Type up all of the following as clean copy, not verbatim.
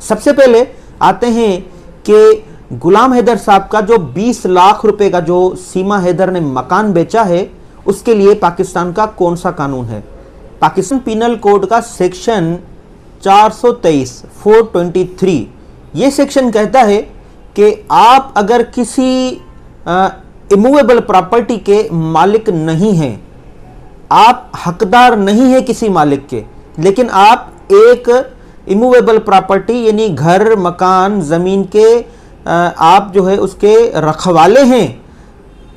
सबसे पहले आते हैं कि गुलाम हैदर साहब का जो 20 लाख रुपए का जो सीमा हैदर ने मकान बेचा है, उसके लिए पाकिस्तान का कौन सा कानून है। पाकिस्तान पिनल कोड का सेक्शन 423 423 ये सेक्शन कहता है कि आप अगर किसी इमूवेबल प्रॉपर्टी के मालिक नहीं हैं, आप हकदार नहीं है किसी मालिक के, लेकिन आप एक इमूवेबल प्रॉपर्टी यानी घर, मकान, ज़मीन के आप जो है उसके रखवाले हैं,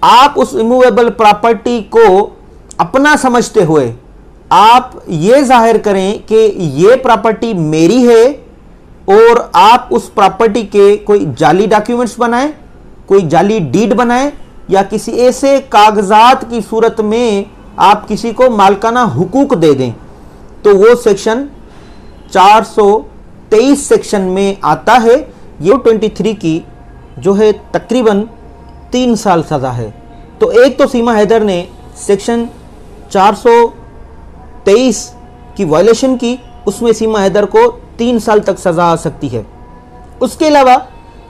आप उस इमूवेबल प्रॉपर्टी को अपना समझते हुए आप ये जाहिर करें कि ये प्रॉपर्टी मेरी है और आप उस प्रॉपर्टी के कोई जाली डॉक्यूमेंट्स बनाएं, कोई जाली डीड बनाएं या किसी ऐसे कागजात की सूरत में आप किसी को मालकाना हुकूक दे दें, तो वो सेक्शन 423 सेक्शन में आता है। ये 23 की जो है तकरीबन 3 साल सज़ा है। तो एक तो सीमा हैदर ने सेक्शन 423 की वायलेशन की, उसमें सीमा हैदर को 3 साल तक सज़ा आ सकती है। उसके अलावा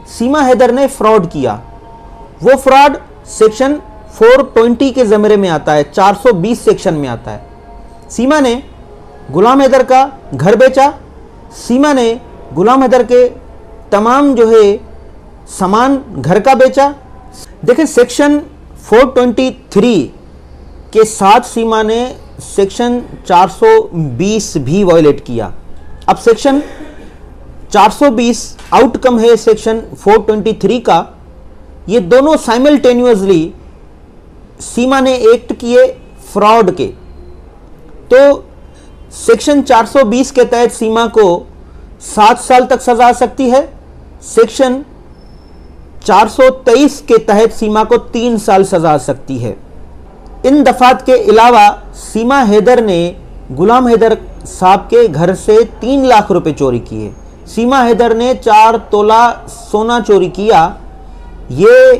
सीमा हैदर ने फ्रॉड किया, वो फ्रॉड सेक्शन 420 के ज़मरे में आता है, 420 सेक्शन में आता है। सीमा ने गुलाम हैदर का घर बेचा, सीमा ने गुलाम हैदर के तमाम जो है सामान घर का बेचा। देखें, सेक्शन 423 के साथ सीमा ने सेक्शन 420 भी वायलेट किया। अब सेक्शन 420 आउटकम है सेक्शन 423 का। ये दोनों साइमल्टेनियसली सीमा ने एक्ट किए फ्रॉड के। तो सेक्शन 420 के तहत सीमा को 7 साल तक सजा आ सकती है, सेक्शन 423 के तहत सीमा को 3 साल सजा आ सकती है। इन दफात के अलावा सीमा हैदर ने गुलाम हैदर साहब के घर से 3 लाख रुपए चोरी किए। सीमा हैदर ने 4 तोला सोना चोरी किया। ये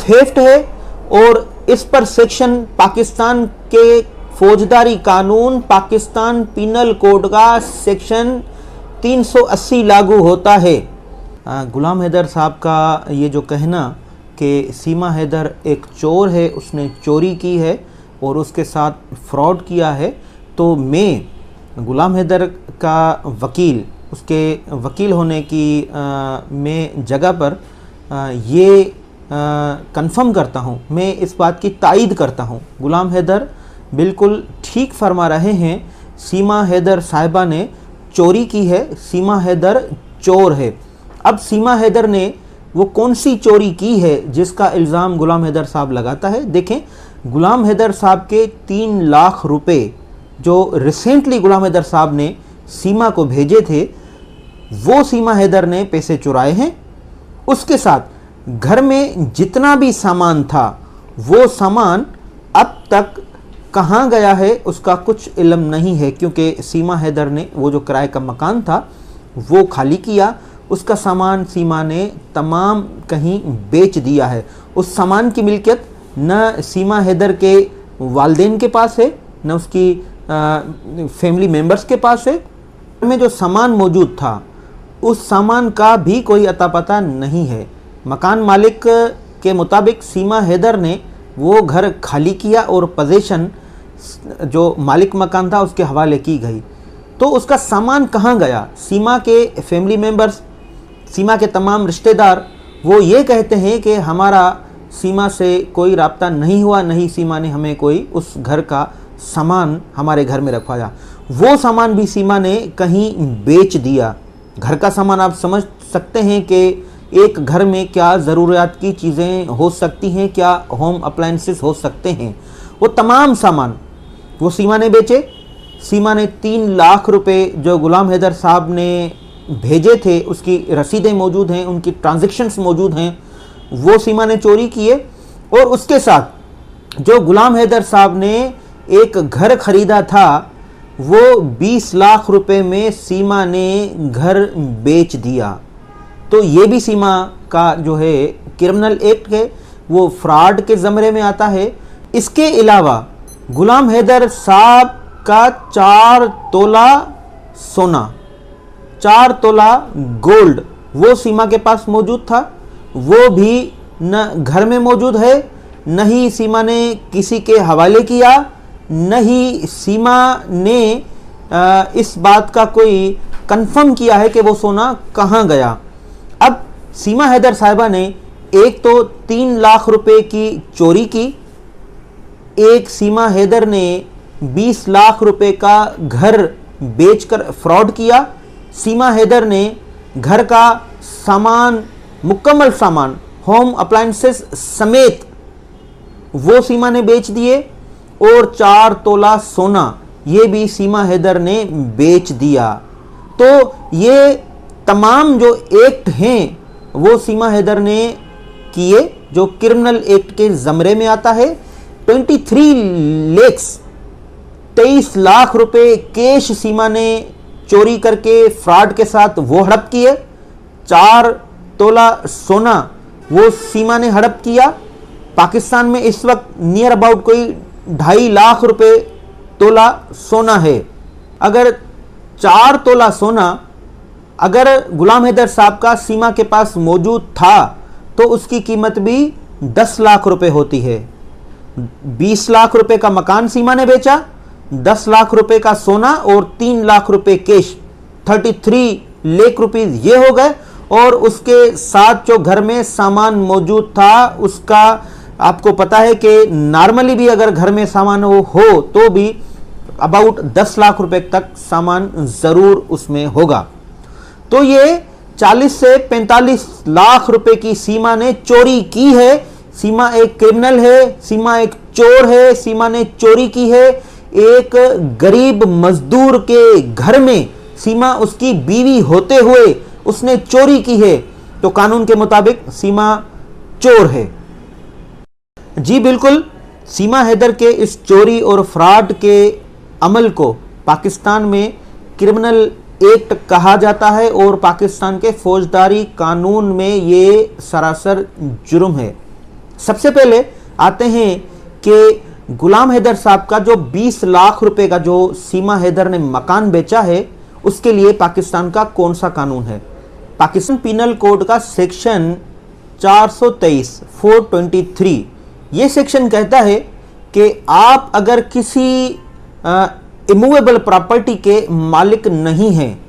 थेफ्ट है और इस पर सेक्शन पाकिस्तान के फौजदारी कानून, पाकिस्तान पिनल कोड का सेक्शन 380 लागू होता है। गुलाम हैदर साहब का ये जो कहना कि सीमा हैदर एक चोर है, उसने चोरी की है और उसके साथ फ्रॉड किया है, तो मैं गुलाम हैदर का वकील, उसके वकील होने की मैं जगह पर ये कंफर्म करता हूँ, मैं इस बात की तायीद करता हूँ, गुलाम हैदर बिल्कुल ठीक फरमा रहे हैं। सीमा हैदर साहिबा ने चोरी की है, सीमा हैदर चोर है। अब सीमा हैदर ने वो कौन सी चोरी की है जिसका इल्ज़ाम गुलाम हैदर साहब लगाता है। देखें, गुलाम हैदर साहब के 3 लाख रुपए जो रिसेंटली गुलाम हैदर साहब ने सीमा को भेजे थे, वो सीमा हैदर ने पैसे चुराए हैं। उसके साथ घर में जितना भी सामान था, वो सामान अब तक कहाँ गया है उसका कुछ इल्म नहीं है, क्योंकि सीमा हैदर ने वो जो किराए का मकान था वो खाली किया, उसका सामान सीमा ने तमाम कहीं बेच दिया है। उस सामान की मिल्कियत न सीमा हैदर के वालिदैन के पास है, न उसकी फैमिली मेंबर्स के पास है। में जो सामान मौजूद था उस सामान का भी कोई अता पता नहीं है। मकान मालिक के मुताबिक सीमा हैदर ने वो घर खाली किया और पोजीशन जो मालिक मकान था उसके हवाले की गई। तो उसका सामान कहाँ गया? सीमा के फैमिली मेंबर्स, सीमा के तमाम रिश्तेदार वो ये कहते हैं कि हमारा सीमा से कोई राब्ता नहीं हुआ, नहीं सीमा ने हमें कोई उस घर का सामान हमारे घर में रखवाया। वो सामान भी सीमा ने कहीं बेच दिया। घर का सामान आप समझ सकते हैं कि एक घर में क्या ज़रूरियात की चीज़ें हो सकती हैं, क्या होम अप्लायंसेस हो सकते हैं, वो तमाम सामान वो सीमा ने बेचे। सीमा ने 3 लाख रुपए जो गुलाम हैदर साहब ने भेजे थे उसकी रसीदें मौजूद हैं, उनकी ट्रांजैक्शंस मौजूद हैं, वो सीमा ने चोरी किए। और उसके साथ जो गुलाम हैदर साहब ने एक घर खरीदा था वो 20 लाख रुपए में सीमा ने घर बेच दिया। तो ये भी सीमा का जो है क्रिमिनल एक्ट है, वो फ्रॉड के ज़मरे में आता है। इसके अलावा गुलाम हैदर साहब का 4 तोला सोना 4 तोला गोल्ड वो सीमा के पास मौजूद था, वो भी न घर में मौजूद है, न ही सीमा ने किसी के हवाले किया, न ही सीमा ने इस बात का कोई कंफर्म किया है कि वो सोना कहाँ गया। अब सीमा हैदर साहिबा ने एक तो 3 लाख रुपए की चोरी की, एक सीमा हैदर ने 20 लाख रुपए का घर बेचकर फ्रॉड किया। सीमा हैदर ने घर का सामान, मुकम्मल सामान, होम अप्लायंसेस समेत वो सीमा ने बेच दिए, और 4 तोला सोना ये भी सीमा हैदर ने बेच दिया। तो ये तमाम जो एक्ट हैं वो सीमा हैदर ने किए, जो क्रिमिनल एक्ट के ज़मरे में आता है। 23 लाख रुपए कैश सीमा ने चोरी करके फ्रॉड के साथ वो हड़प किए। 4 तोला सोना वो सीमा ने हड़प किया। पाकिस्तान में इस वक्त नियर अबाउट कोई 2.5 लाख रुपए तोला सोना है। अगर 4 तोला सोना अगर गुलाम हैदर साहब का सीमा के पास मौजूद था तो उसकी कीमत भी 10 लाख रुपए होती है। 20 लाख रुपए का मकान सीमा ने बेचा, 10 लाख रुपए का सोना और 3 लाख रुपए कैश, 33 लाख रुपीस ये हो गए। और उसके साथ जो घर में सामान मौजूद था उसका आपको पता है कि नॉर्मली भी अगर घर में सामान हो तो भी अबाउट 10 लाख रुपए तक सामान जरूर उसमें होगा। तो ये 40 से 45 लाख रुपए की सीमा ने चोरी की है। सीमा एक क्रिमिनल है, सीमा एक चोर है, सीमा ने चोरी की है। एक गरीब मजदूर के घर में सीमा उसकी बीवी होते हुए उसने चोरी की है, तो कानून के मुताबिक सीमा चोर है। जी बिल्कुल, सीमा हैदर के इस चोरी और फ्रॉड के अमल को पाकिस्तान में क्रिमिनल एक्ट कहा जाता है और पाकिस्तान के फौजदारी कानून में ये सरासर जुर्म है। सबसे पहले आते हैं कि गुलाम हैदर साहब का जो 20 लाख रुपए का जो सीमा हैदर ने मकान बेचा है उसके लिए पाकिस्तान का कौन सा कानून है। पाकिस्तान पिनल कोड का सेक्शन 423 ये सेक्शन कहता है कि आप अगर किसी इमूवेबल प्रॉपर्टी के मालिक नहीं हैं,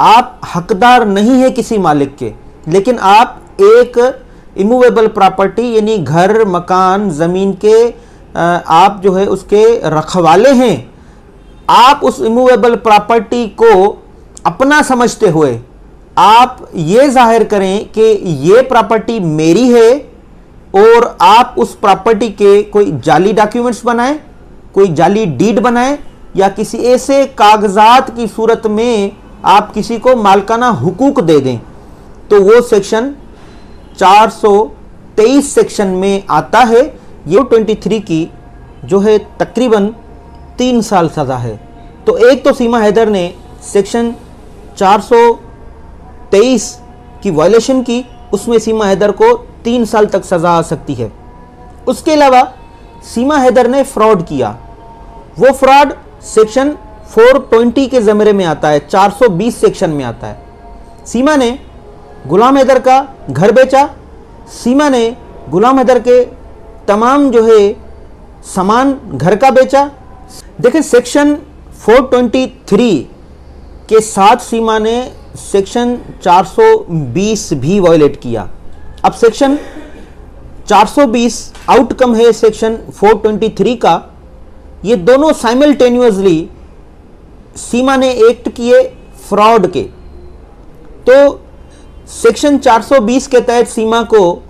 आप हकदार नहीं है किसी मालिक के, लेकिन आप एक इमूवेबल प्रॉपर्टी यानी घर, मकान, ज़मीन के आप जो है उसके रखवाले हैं, आप उस इमूवेबल प्रॉपर्टी को अपना समझते हुए आप ये जाहिर करें कि ये प्रॉपर्टी मेरी है और आप उस प्रॉपर्टी के कोई जाली डॉक्यूमेंट्स बनाएं, कोई जाली डीड बनाएं या किसी ऐसे कागजात की सूरत में आप किसी को मालकाना हुकूक दे दें, तो वो सेक्शन 423 सेक्शन में आता है। ये 23 की जो है तकरीबन 3 साल सज़ा है। तो एक तो सीमा हैदर ने सेक्शन 423 की वायलेशन की, उसमें सीमा हैदर को 3 साल तक सज़ा आ सकती है। उसके अलावा सीमा हैदर ने फ्रॉड किया, वो फ्रॉड सेक्शन 420 के ज़मरे में आता है, 420 सेक्शन में आता है। सीमा ने गुलाम हैदर का घर बेचा, सीमा ने गुलाम हैदर के तमाम जो है सामान घर का बेचा। देखें, सेक्शन 423 के साथ सीमा ने सेक्शन 420 भी वायलेट किया। अब सेक्शन 420 आउटकम है सेक्शन 423 का। ये दोनों साइमल्टेनियसली सीमा ने एक्ट किए फ्रॉड के। तो सेक्शन 420 के तहत सीमा को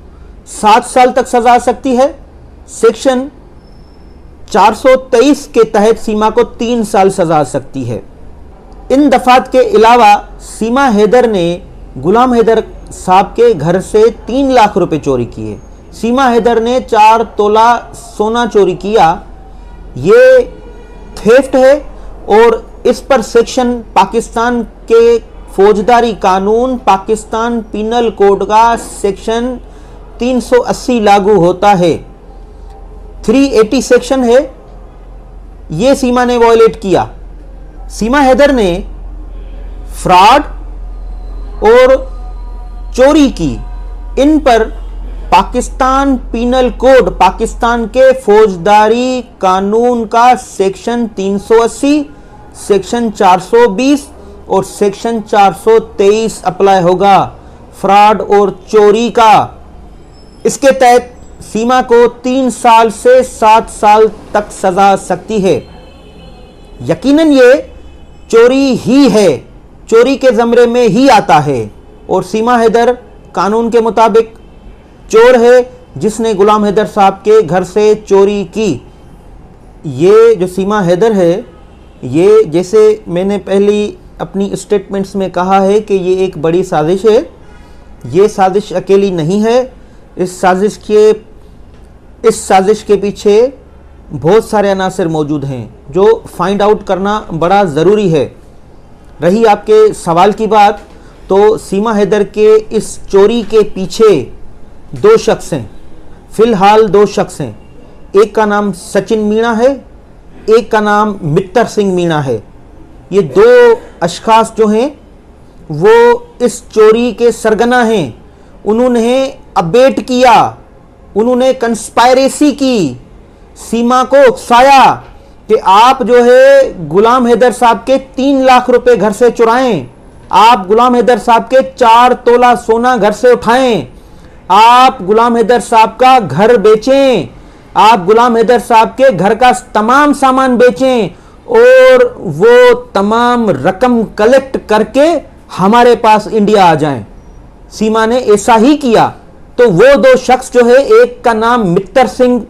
7 साल तक सजा आ सकती है। सेक्शन 423 के तहत सीमा को 3 साल सजा आ सकती है। इन दफात के अलावा सीमा हैदर ने गुलाम हैदर साहब के घर से 3 लाख रुपए चोरी किए। सीमा हैदर ने 4 तोला सोना चोरी किया। ये थेफ्ट है और इस पर सेक्शन पाकिस्तान के फौजदारी कानून, पाकिस्तान पिनल कोड का सेक्शन 380 लागू होता है। 380 सेक्शन है, ये सीमा ने वायलेट किया। सीमा हैदर ने फ्रॉड और चोरी की, इन पर पाकिस्तान पीनल कोड, पाकिस्तान के फौजदारी कानून का सेक्शन 380, सेक्शन 420 और सेक्शन 423 अप्लाई होगा, फ्रॉड और चोरी का। इसके तहत सीमा को 3 साल से 7 साल तक सजा सकती है। यकीनन ये चोरी ही है, चोरी के ज़मरे में ही आता है और सीमा हैदर कानून के मुताबिक चोर है जिसने गुलाम हैदर साहब के घर से चोरी की। ये जो सीमा हैदर है, ये जैसे मैंने पहली अपनी स्टेटमेंट्स में कहा है कि ये एक बड़ी साजिश है। ये साजिश अकेली नहीं है, इस साजिश के पीछे बहुत सारे अनासर मौजूद हैं जो फाइंड आउट करना बड़ा ज़रूरी है। रही आपके सवाल की बात, तो सीमा हैदर के इस चोरी के पीछे 2 शख्स हैं, फिलहाल 2 शख्स हैं। एक का नाम सचिन मीणा है, एक का नाम मित्तर सिंह मीणा है। ये 2 अशखास जो हैं वो इस चोरी के सरगना हैं। उन्होंने अबेट किया, उन्होंने कंस्पायरेसी की, सीमा को उकसाया कि आप जो है गुलाम हैदर साहब के 3 लाख रुपए घर से चुराएं, आप गुलाम हैदर साहब के 4 तोला सोना घर से उठाएं, आप गुलाम हैदर साहब का घर बेचें, आप गुलाम हैदर साहब के घर का तमाम सामान बेचें और वो तमाम रकम कलेक्ट करके हमारे पास इंडिया आ जाएं। सीमा ने ऐसा ही किया। तो वो 2 शख्स जो है, एक का नाम मित्तर सिंह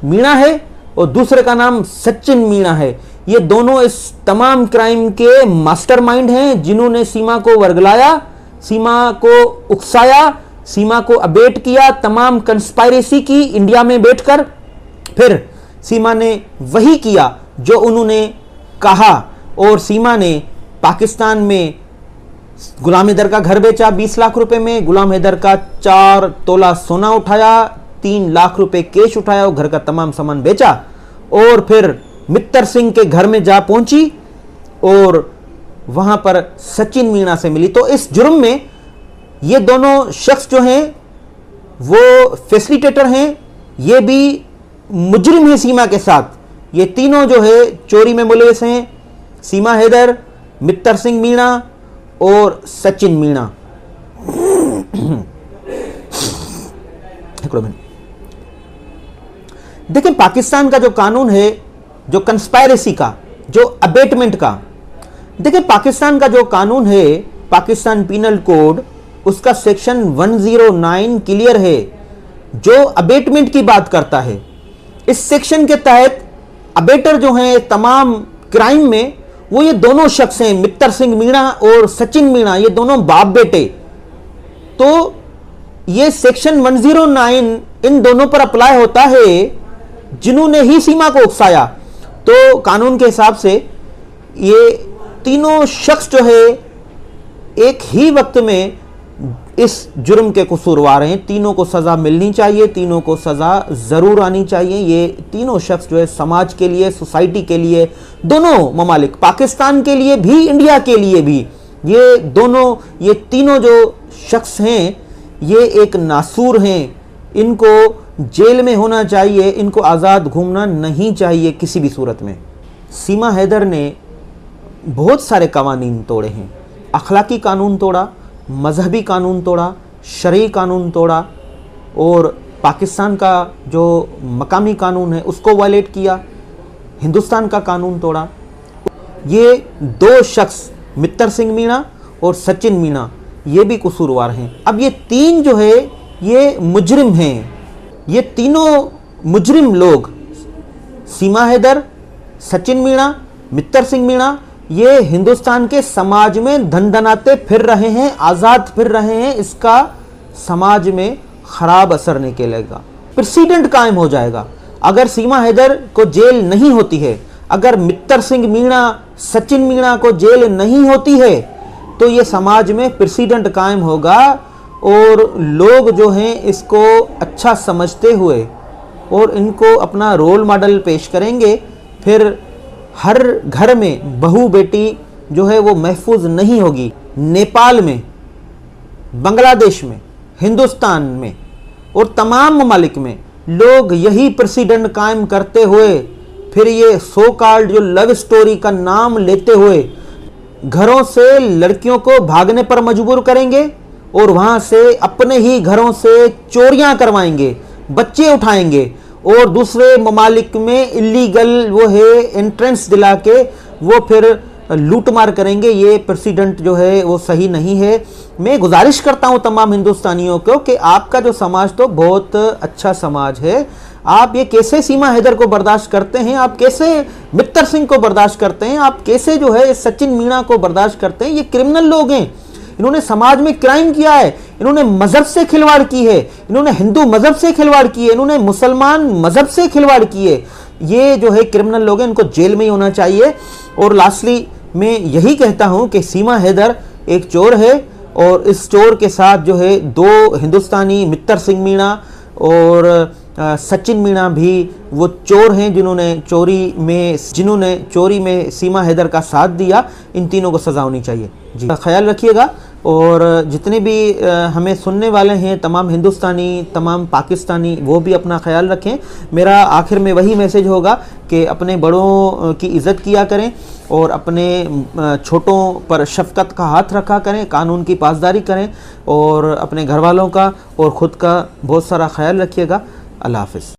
मीणा है और दूसरे का नाम सचिन मीणा है। ये दोनों इस तमाम क्राइम के मास्टरमाइंड हैं जिन्होंने सीमा को वर्गलाया, सीमा को उकसाया, सीमा को अबेट किया, तमाम कंस्पायरेसी की इंडिया में बैठकर। फिर सीमा ने वही किया जो उन्होंने कहा और सीमा ने पाकिस्तान में गुलाम हैदर का घर बेचा 20 लाख रुपए में, गुलाम हैदर का 4 तोला सोना उठाया, 3 लाख रुपए कैश उठाया और घर का तमाम सामान बेचा और फिर मित्तर सिंह के घर में जा पहुंची और वहां पर सचिन मीणा से मिली। तो इस जुर्म में ये दोनों शख्स जो हैं वो फैसिलिटेटर हैं, ये भी मुजरिम है सीमा के साथ। ये तीनों जो है चोरी में मुलविस हैं, सीमा हैदर, मित्तर सिंह मीणा और सचिन मीणा। देखिए, पाकिस्तान का जो कानून है, जो कंस्पायरेसी का, जो अबेटमेंट का, देखिए पाकिस्तान का जो कानून है, पाकिस्तान पीनल कोड, उसका सेक्शन 109 क्लियर है जो अबेटमेंट की बात करता है। इस सेक्शन के तहत अबेटर जो हैं तमाम क्राइम में, वो ये दोनों शख्स हैं, मित्तर सिंह मीणा और सचिन मीणा, ये दोनों बाप बेटे। तो ये सेक्शन 109 इन दोनों पर अप्लाई होता है जिन्होंने ही सीमा को उकसाया। तो कानून के हिसाब से ये तीनों शख्स जो है एक ही वक्त में इस जुर्म के कसूरवार हैं। तीनों को सजा मिलनी चाहिए, तीनों को सजा जरूर आनी चाहिए। ये तीनों शख्स जो है समाज के लिए, सोसाइटी के लिए, दोनों ममालिक, पाकिस्तान के लिए भी, इंडिया के लिए भी, ये तीनों जो शख्स हैं ये एक नासूर हैं। इनको जेल में होना चाहिए, इनको आज़ाद घूमना नहीं चाहिए किसी भी सूरत में। सीमा हैदर ने बहुत सारे कवानीन तोड़े हैं, अखलाकी कानून तोड़ा, मजहबी कानून तोड़ा, शरई कानून तोड़ा और पाकिस्तान का जो मकामी कानून है उसको वायलेट किया, हिंदुस्तान का कानून तोड़ा। ये 2 शख्स मित्तर सिंह मीणा और सचिन मीणा ये भी कसूरवार हैं। अब ये 3 जो है ये मुजरिम हैं। ये तीनों मुजरिम लोग, सीमा हैदर, सचिन मीणा, मित्तर सिंह मीणा, ये हिंदुस्तान के समाज में धनधनाते फिर रहे हैं, आज़ाद फिर रहे हैं। इसका समाज में खराब असर निकलेगा, प्रेसिडेंट कायम हो जाएगा। अगर सीमा हैदर को जेल नहीं होती है, अगर मित्तर सिंह मीणा, सचिन मीणा को जेल नहीं होती है, तो ये समाज में प्रेसिडेंट कायम होगा और लोग जो हैं इसको अच्छा समझते हुए और इनको अपना रोल मॉडल पेश करेंगे। फिर हर घर में बहू बेटी जो है वो महफूज नहीं होगी। नेपाल में, बांग्लादेश में, हिंदुस्तान में और तमाम ममालिक में लोग यही प्रेसिडेंट कायम करते हुए फिर ये सो कॉल्ड जो लव स्टोरी का नाम लेते हुए घरों से लड़कियों को भागने पर मजबूर करेंगे और वहां से अपने ही घरों से चोरियां करवाएंगे, बच्चे उठाएंगे और दूसरे ममालिक में इलीगल वो है एंट्रेंस दिला के वो फिर लूटमार करेंगे। ये प्रेसिडेंट जो है वो सही नहीं है। मैं गुजारिश करता हूं तमाम हिंदुस्तानियों को कि आपका जो समाज तो बहुत अच्छा समाज है, आप ये कैसे सीमा हैदर को बर्दाश्त करते हैं, आप कैसे मित्तर सिंह को बर्दाश्त करते हैं, आप कैसे जो है सचिन मीणा को बर्दाश्त करते हैं। ये क्रिमिनल लोग हैं, इन्होंने समाज में क्राइम किया है, इन्होंने मजहब से खिलवाड़ की है, इन्होंने हिंदू मजहब से खिलवाड़ की है, इन्होंने मुसलमान मजहब से खिलवाड़ की है। ये जो है क्रिमिनल लोग हैं, इनको जेल में ही होना चाहिए। और लास्टली मैं यही कहता हूं कि सीमा हैदर एक चोर है और इस चोर के साथ जो है दो हिंदुस्तानी मित्तर सिंह मीणा और सचिन मीणा भी वो चोर हैं जिन्होंने चोरी में सीमा हैदर का साथ दिया। इन तीनों को सजा होनी चाहिए। जी, ख्याल रखिएगा और जितने भी हमें सुनने वाले हैं, तमाम हिंदुस्तानी, तमाम पाकिस्तानी, वो भी अपना ख्याल रखें। मेरा आखिर में वही मैसेज होगा कि अपने बड़ों की इज़्ज़त किया करें और अपने छोटों पर शफ़क़त का हाथ रखा करें, कानून की पासदारी करें और अपने घर वालों का और ख़ुद का बहुत सारा ख्याल रखिएगा। अल्लाह हाफ़िज़।